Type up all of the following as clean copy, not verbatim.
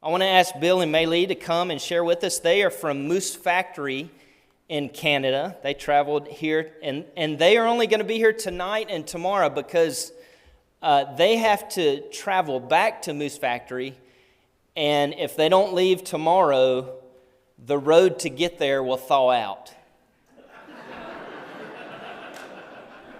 I want to ask Bill and Maylee to come and share with us. They are from Moose Factory in Canada. They traveled here, and they are only going to be here tonight and tomorrow because they have to travel back to Moose Factory, and if they don't leave tomorrow, the road to get there will thaw out.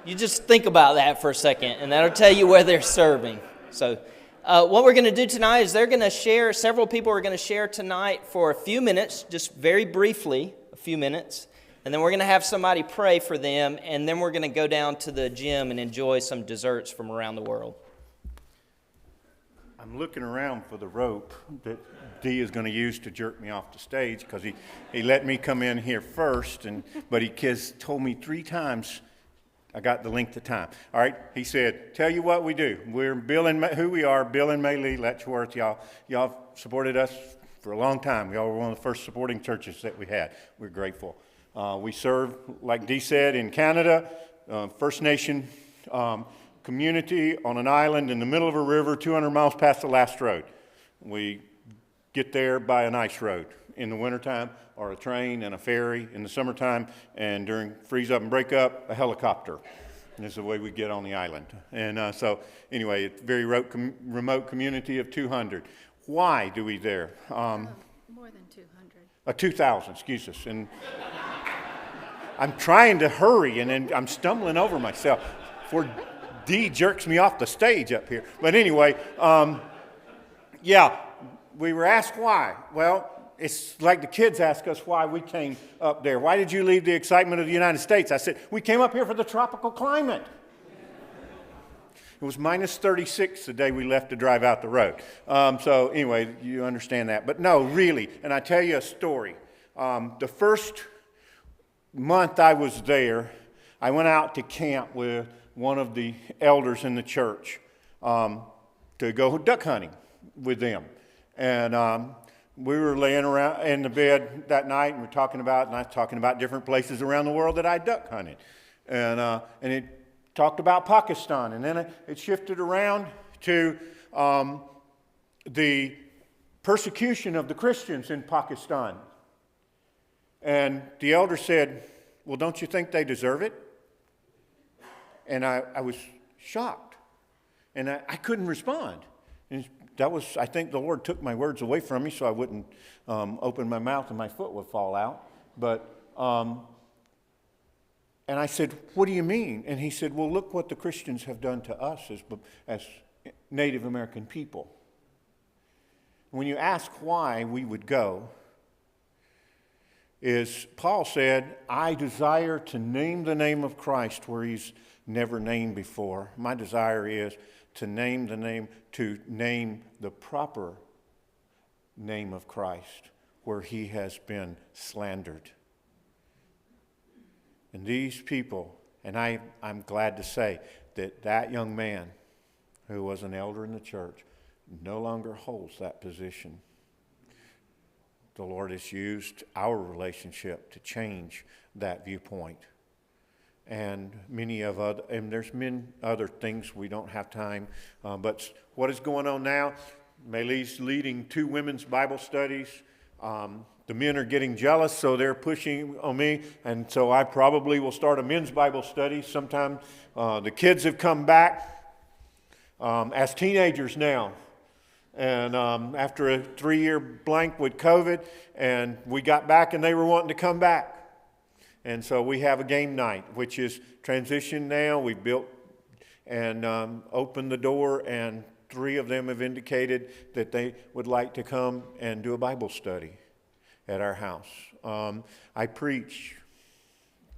You just think about that for a second, and that'll tell you where they're serving. So what we're going to do tonight is they're going to share, several people are going to share tonight for a few minutes, just very briefly, a few minutes. And then we're going to have somebody pray for them, and then we're going to go down to the gym and enjoy some desserts from around the world. I'm looking around for the rope that Dee is going to use to jerk me off the stage because he let me come in here first, but he told me 3 times I got the length of time. All right, he said, tell you what we do. We're Bill and who we are, Bill and Maylee Letchworth. Y'all supported us for a long time. Y'all were one of the first supporting churches that we had. We're grateful. We serve, like Dee said, in Canada, First Nation community on an island in the middle of a river, 200 miles past the last road. We get there by an ice road in the wintertime, or a train and a ferry in the summertime, and during freeze up and break up, a helicopter. And this is the way we get on the island. And so anyway, it's a very remote community of 200. Why do we there? More than 200. 2,000, excuse us. And I'm trying to hurry, and then I'm stumbling over myself before Dee jerks me off the stage up here. But anyway, yeah, we were asked why. Well, it's like the kids ask us why we came up there. Why did you leave the excitement of the United States? I said, we came up here for the tropical climate. It was minus 36 the day we left to drive out the road. So anyway, you understand that. But no, really, and I tell you a story. The first month I was there, I went out to camp with one of the elders in the church to go duck hunting with them. And we were laying around in the bed that night, and I was talking about different places around the world that I duck hunted. And it talked about Pakistan, and then it shifted around to the persecution of the Christians in Pakistan. And the elder said, well, don't you think they deserve it? And I was shocked, and I couldn't respond. And I think the Lord took my words away from me so I wouldn't open my mouth and my foot would fall out. But, and I said, what do you mean? And he said, well, look what the Christians have done to us as Native American people. When you ask why we would go, is Paul said, I desire to name the name of Christ where he's never named before. My desire is to name the proper name of Christ where he has been slandered. And these people, and I'm glad to say that young man who was an elder in the church no longer holds that position. The Lord has used our relationship to change that viewpoint. And there's many other things we don't have time. But what is going on now? Maylee's leading 2 women's Bible studies. The men are getting jealous, so they're pushing on me. And so I probably will start a men's Bible study sometime. The kids have come back as teenagers now. And after a 3-year blank with COVID, and we got back and they were wanting to come back. And so we have a game night, which is transition now. We built and opened the door, and 3 of them have indicated that they would like to come and do a Bible study at our house. I preach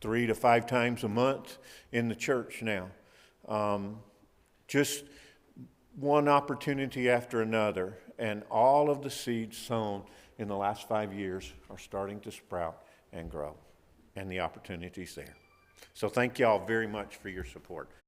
3 to 5 times a month in the church now. Just one opportunity after another, and all of the seeds sown in the last 5 years are starting to sprout and grow, and the opportunity's there. So thank y'all very much for your support.